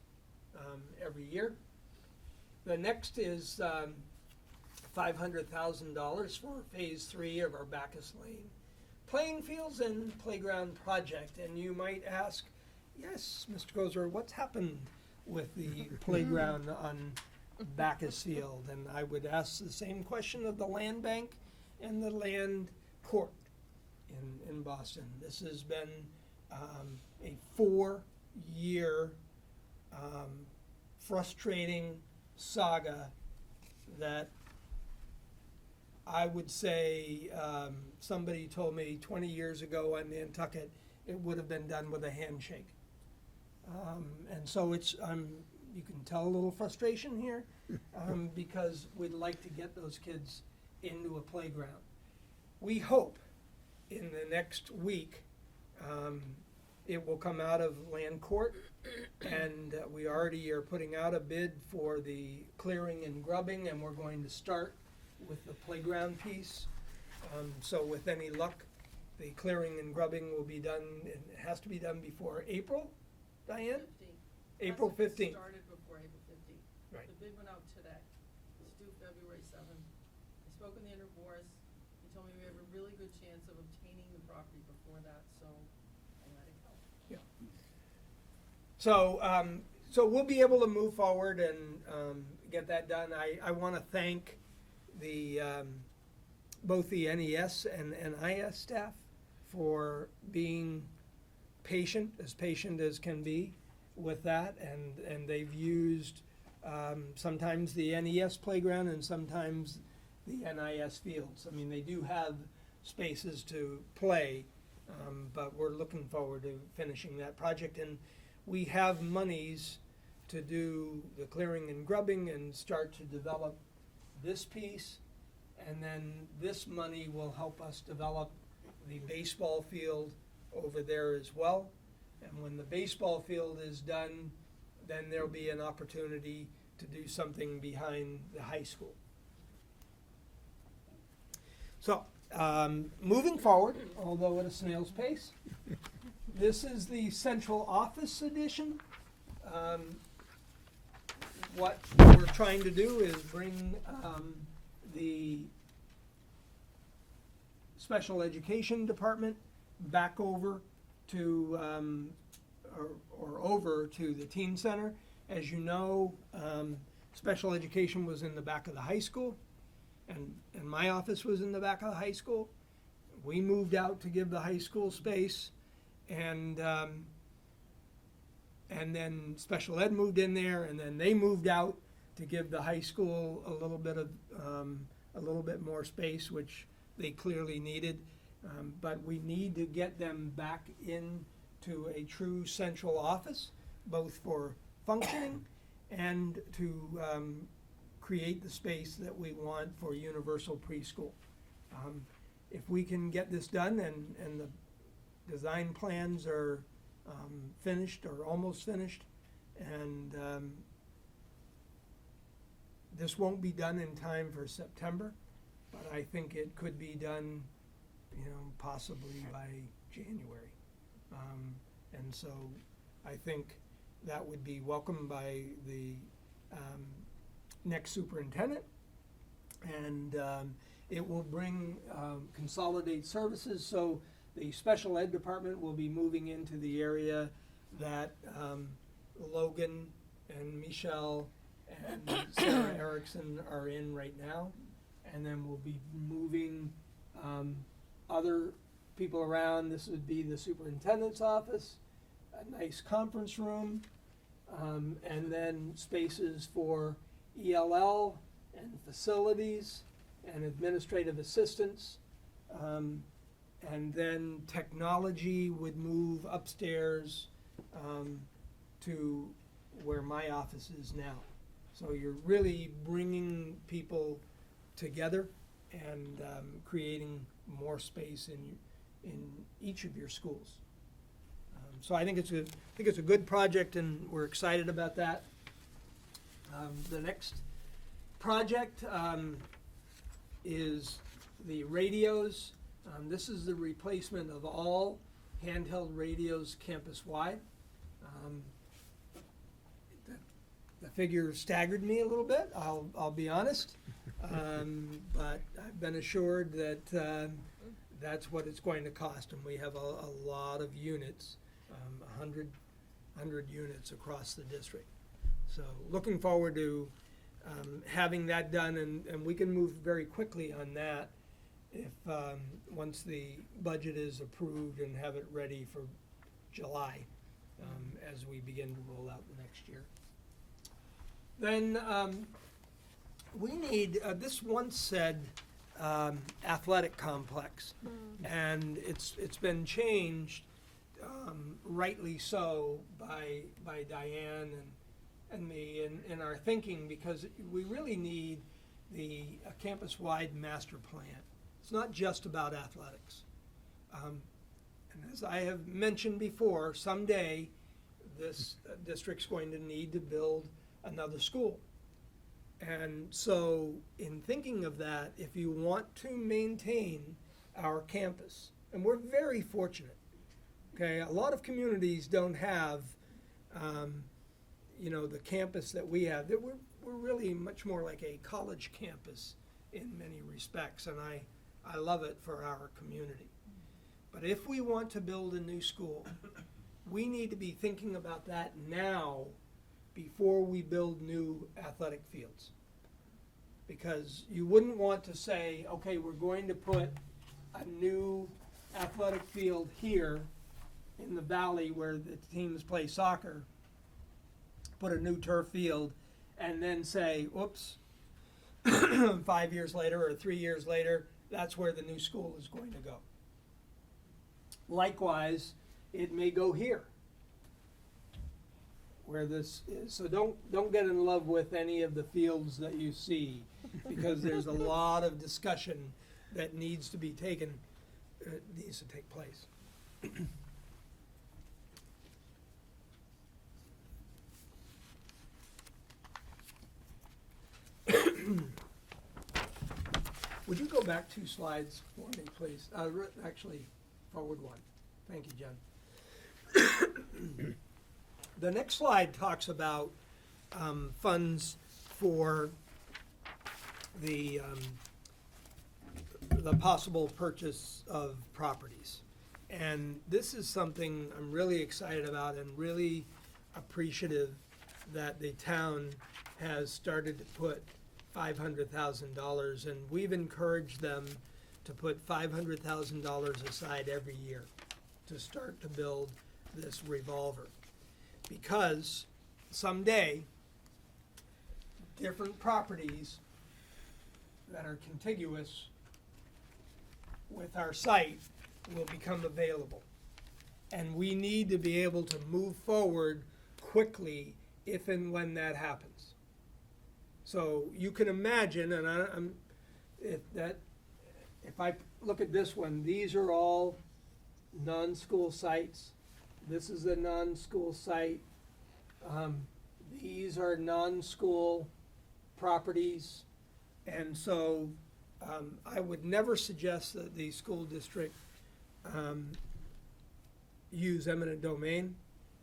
every year. The next is $500,000 for phase 3 of our Bacchus Lane playing fields and playground project. And you might ask, yes, Mr. Gozer, what's happened with the playground on Bacchus Field? And I would ask the same question of the land bank and the land court in Boston. This has been a 4-year frustrating saga that I would say somebody told me 20 years ago on Nantucket it would have been done with a handshake. And so you can tell a little frustration here because we'd like to get those kids into a playground. We hope in the next week it will come out of land court, and we already are putting out a bid for the clearing and grubbing, and we're going to start with the playground piece. So with any luck, the clearing and grubbing will be done, it has to be done before April, Diane? 15th. April Has to be 15th. Started before April 15th. Right. The bid went out today. It's due February 7th. I spoke with the interboards. He told me we have a really good chance of obtaining the property before that, so I let it go. Yeah. So we'll be able to move forward and get that done. I want to thank the both the NES and NIS staff for being patient as can be with that, and they've used sometimes the NES playground and sometimes the NIS fields. I mean, they do have spaces to play, but we're looking forward to finishing that project. And we have monies to do the clearing and grubbing and start to develop this piece. And then this money will help us develop the baseball field over there as well. And when the baseball field is done, then there'll be an opportunity to do something behind the high school. So, moving forward, although at a snail's pace, this is the central office edition. What we're trying to do is bring the special education department back over to, or over to the teen center. As you know, special education was in the back of the high school, and my office was in the back of the high school. We moved out to give the high school space, and then special ed moved in there, and then they moved out to give the high school a little bit more space, which they clearly needed. But we need to get them back into a true central office, both for functioning and to create the space that we want for universal preschool. If we can get this done and the design plans are finished or almost finished, and this won't be done in time for September, but I think it could be done, possibly by January. And so I think that would be welcomed by the next superintendent, and it will bring consolidate services. So the special ed department will be moving into the area that Logan and Michelle and Sarah Erickson are in right now, and then we'll be moving other people around. This would be the superintendent's office, a nice conference room, and then spaces for ELL and facilities and administrative assistants. And then technology would move upstairs to where my office is now. So you're really bringing people together and creating more space in each of your schools. So I think it's a good project, and we're excited about that. The next project is the radios. This is the replacement of all handheld radios campus-wide. The figure staggered me a little bit, I'll be honest. But I've been assured that that's what it's going to cost, and we have a lot of units, 100 units across the district. So looking forward to having that done, and we can move very quickly on that if once the budget is approved and have it ready for July as we begin to roll out the next year. Then we need, this once said athletic complex, and it's been changed, rightly so, by Diane and me in our thinking, because we really need a campus-wide master plan. It's not just about athletics. And as I have mentioned before, someday this district's going to need to build another school. And so, in thinking of that, if you want to maintain our campus, and we're very fortunate, okay, a lot of communities don't have, the campus that we have. That we're really much more like a college campus in many respects, and I love it for our community. But if we want to build a new school, we need to be thinking about that now before we build new athletic fields. Because you wouldn't want to say, okay, we're going to put a new athletic field here in the valley where the teams play soccer, put a new turf field, and then say, oops, 5 years later or 3 years later, that's where the new school is going to go. Likewise, it may go here, where this is. So don't get in love with any of the fields that you see, because there's a lot of discussion that needs to take place. Would you go back 2 slides for me, please? Actually, forward 1. Thank you, Jen. The next slide talks about funds for the possible purchase of properties. And this is something I'm really excited about and really appreciative that the town has started to put $500,000, and we've encouraged them to put $500,000 aside every year to start to build this revolver. Because someday, different properties that are contiguous with our site will become available. And we need to be able to move forward quickly if and when that happens. So you can imagine, and if I look at this one, these are all non-school sites. This is a non-school site. These are non-school properties. And so I would never suggest that the school district use eminent domain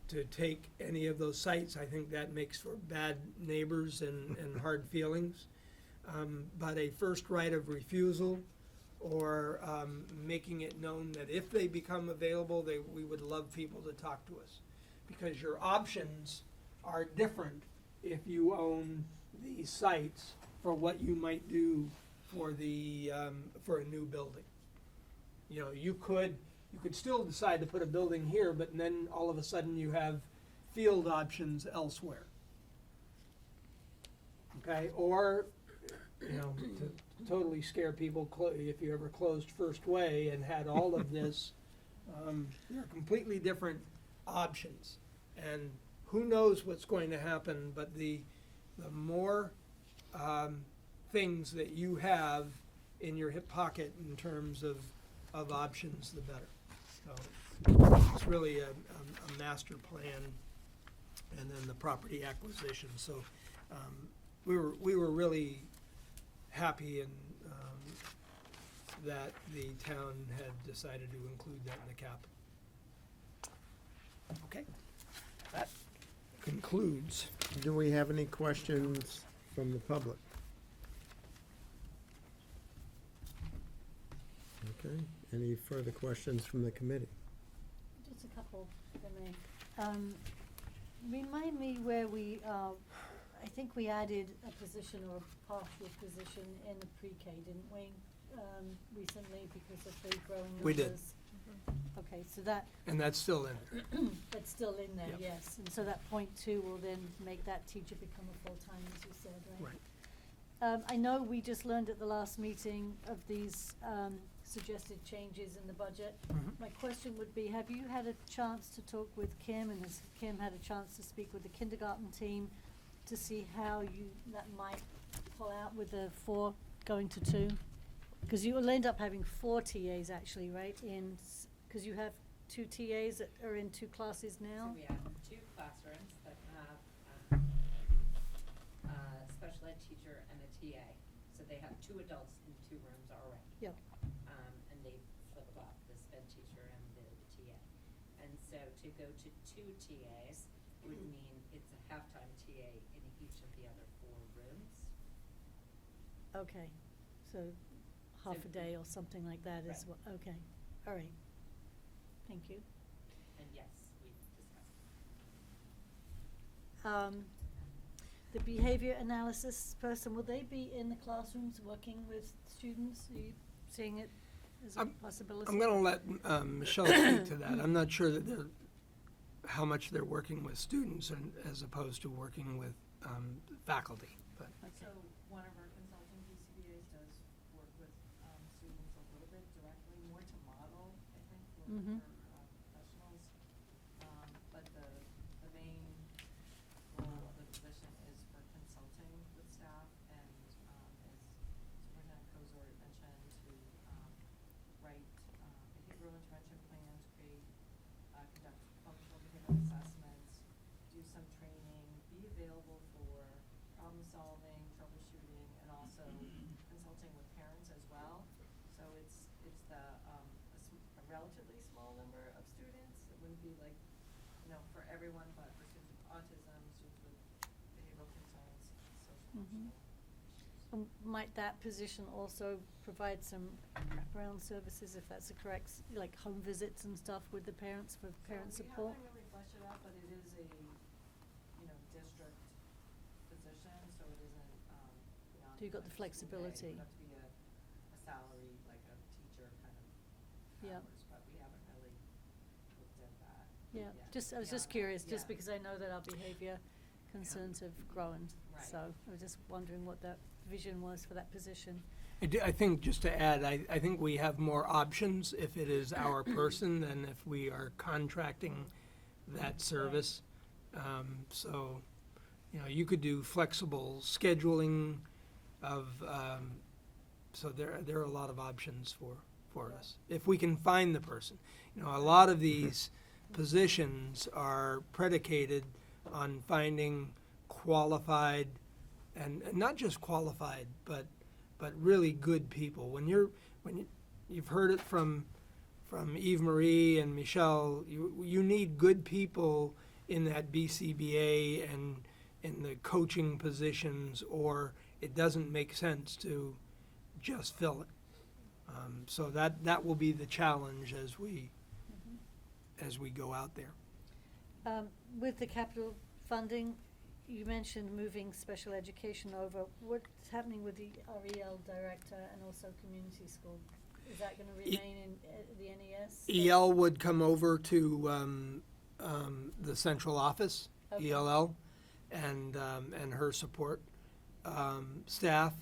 to take any of those sites. I think that makes for bad neighbors and hard feelings. But a first right of refusal, or making it known that if they become available, we would love people to talk to us. Because your options are different if you own these sites for what you might do for a new building. You could still decide to put a building here, but then all of a sudden you have field options elsewhere. Okay, or to totally scare people, if you ever closed First Way and had all of this, there are completely different options. And who knows what's going to happen, but the more things that you have in your hip pocket in terms of options, the better. So it's really a master plan, and then the property acquisition. So we were really happy that the town had decided to include that in the cap. Okay, that concludes. Do we have any questions from the public? Okay, any further questions from the committee? Just a couple, if I may. Remind me where I think we added a position or a partial position in the pre-K, didn't we, recently because of the growing numbers? We did. Okay, so that, And that's still in there. that's still in there, Yep. yes. And so that .2 will then make that teacher become a full-time, as you said, right? Right. I know we just learned at the last meeting of these suggested changes in the budget. Mhm. My question would be, have you had a chance to talk with Kim, and has Kim had a chance to speak with the kindergarten team to see how that might pull out with the 4 going to 2? Because you will end up having 4 TAs actually, right? Because you have 2 TAs that are in 2 classes now? So we have 2 classrooms that have special ed teacher and a TA. So they have 2 adults in 2 rooms already. Yep. And they flip-flop the sped teacher and the TA. And so to go to 2 TAs would mean it's a halftime TA in each of the other 4 rooms. Okay, so half a So- day or something like that is Right. what, okay, all right. Thank you. And yes, we've discussed. The behavior analysis person, will they be in the classrooms working with students? Are you seeing it as a possibility? I'm gonna let Michelle speak to that. I'm not sure that how much they're working with students and as opposed to working with faculty, but. So one of our consulting PCBAs does work with students a little bit directly, more to model, I think, for Mhm. professionals. But the main role of the position is for consulting with staff and, as Superintendent Kozor mentioned, to write behavioral intervention plans, conduct functional behavioral assessments, do some training, be available for problem solving, troubleshooting, and also consulting with parents as well. So it's a relatively small number of students. It wouldn't be like, for everyone, but for students with autism, students with behavioral concerns, social Mhm. emotional issues. Might that position also provide some wraparound services, if that's the correct, like home visits and stuff with the parents for parent So support? we haven't really fleshed it out, but it is a, district position, so it isn't, beyond. So you've got the like school day. flexibility. It would have to be a salary, like a teacher kind of Yeah. hours, but we haven't really looked at that. Yeah, yet. I was just Yeah. curious, just Yeah. because I know that our behavior concerns have grown. Right. So I was just wondering what that vision was for that position. I think, just to add, I think we have more options if it is our person than if we are contracting that service. So, you could do flexible scheduling of, so there are a lot of options for us, if we can find the person. A lot of these positions are predicated on finding qualified, and not just qualified, but really good people. You've heard it from Eve Marie and Michelle, you need good people in that BCBA and in the coaching positions, or it doesn't make sense to just fill it. So that will be the challenge as we go out there. With the capital funding, you mentioned moving special education over. What's happening with the REL director and also community school? Is that going to remain in the NES? EL would come over to the central office, Okay. ELL, and her support staff.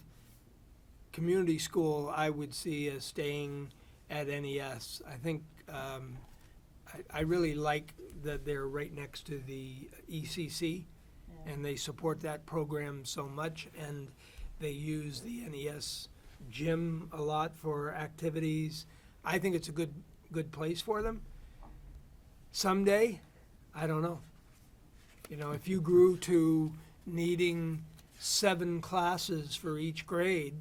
Community school, I would see as staying at NES. I think I really like that they're right next to the ECC, Yeah. and they support that program so much, and they use the NES gym a lot for activities. I think it's a good place for them. Someday, I don't know. If you grew to needing 7 classes for each grade,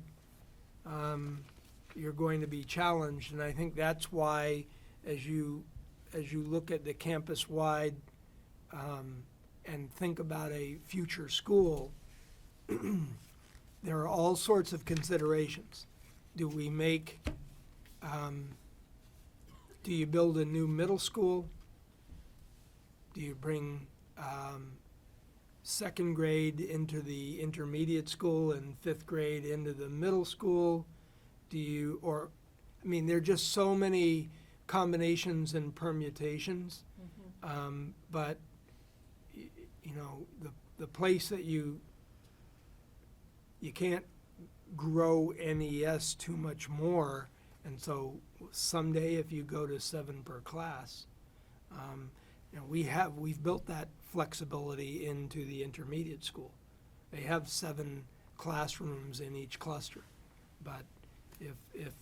you're going to be challenged, and I think that's why, as you look at the campus-wide and think about a future school, there are all sorts of considerations. Do we do you build a new middle school? Do you bring second grade into the intermediate school and 5th grade into the middle school? There are just so many combinations and permutations. But the place that you can't grow NES too much more, and so someday if you go to 7 per class, we've built that flexibility into the intermediate school. They have 7 classrooms in each cluster, but if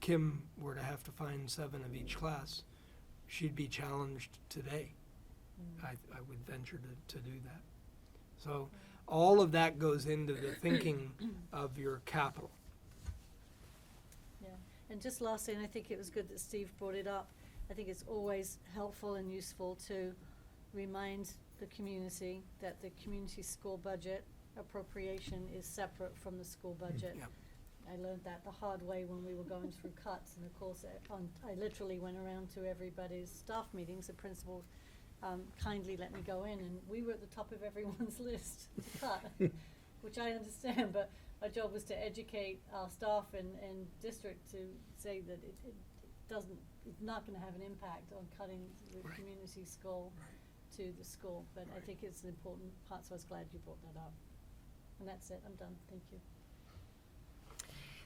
Kim were to have to find 7 of each class, she'd be challenged today. I would venture to do that. So all of that goes into the thinking of your capital. Yeah, and just lastly, and I think it was good that Steve brought it up, I think it's always helpful and useful to remind the community that the community school budget appropriation is separate from the school budget. Yeah. I learned that the hard way when we were going through cuts, and of course, I literally went around to everybody's staff meetings. The principal kindly let me go in, and we were at the top of everyone's list to cut, which I understand, but our job was to educate our staff and district to say that it doesn't, it's not gonna have an impact on cutting the Right. community school to the school, but I think it's an important part, so I was glad you brought that up. And that's it, I'm done, thank you.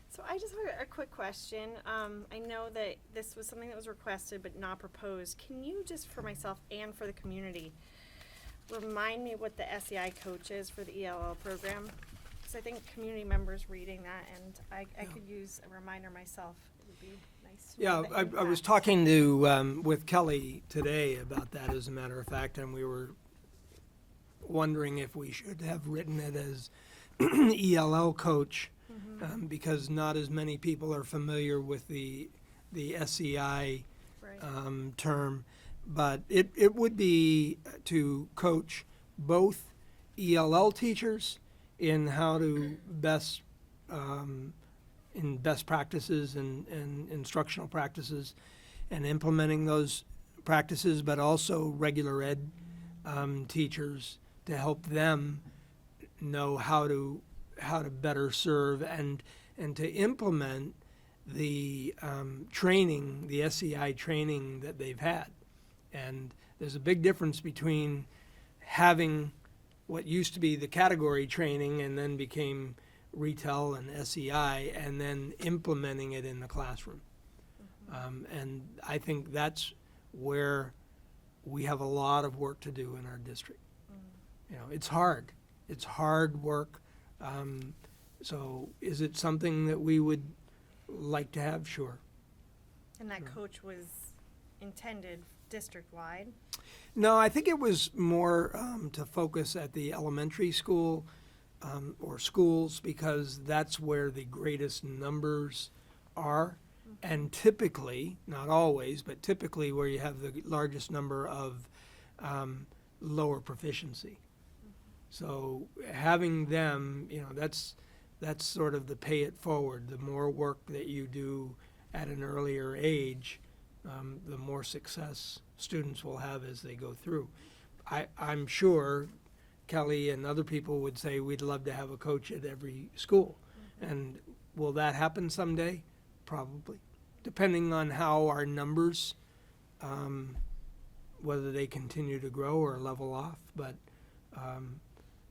So I just have a quick question. I know that this was something that was requested but not proposed. Can you just, for myself and for the community, remind me what the SEI coach is for the ELL program? Because I think community members reading that, and I could use a reminder myself. It would be nice to Yeah, know the I was impact. talking to, with Kelly today about that, as a matter of fact, and we were wondering if we should have written it as ELL coach, because not as many people are familiar with the SEI Right. term. But it would be to coach both ELL teachers in how to best, in best practices and instructional practices and implementing those practices, but also regular ed teachers to help them know how to better serve and to implement the training, the SEI training that they've had. And there's a big difference between having what used to be the category training and then became retail and SEI, and then implementing it in the classroom. And I think that's where we have a lot of work to do in our district. You know, it's hard. It's hard work. So is it something that we would like to have? Sure. And that coach was intended district-wide? No, I think it was more to focus at the elementary school or schools, because that's where the greatest numbers are. And typically, not always, but typically where you have the largest number of lower proficiency. So having them, you know, that's sort of the pay it forward. The more work that you do at an earlier age, the more success students will have as they go through. I'm sure Kelly and other people would say we'd love to have a coach at every school. And will that happen someday? Probably, depending on how our numbers, whether they continue to grow or level off. But,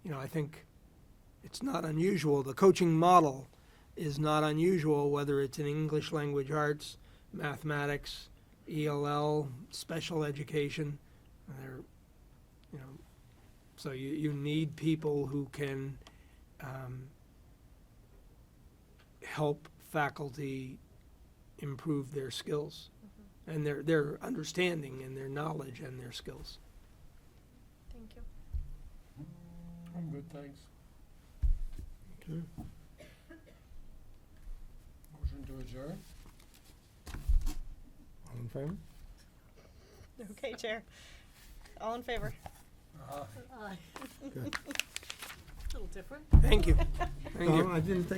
you know, I think it's not unusual. The coaching model is not unusual, whether it's in English language arts, mathematics, ELL, special education. They're, you know, so you need people who can help faculty improve their skills and their understanding and their knowledge and their skills. Thank you. I'm good, thanks. Okay. Motion to adjourn? All in favor? Okay, Chair. All in favor? Good. A little different. Thank you. Thank you. I didn't think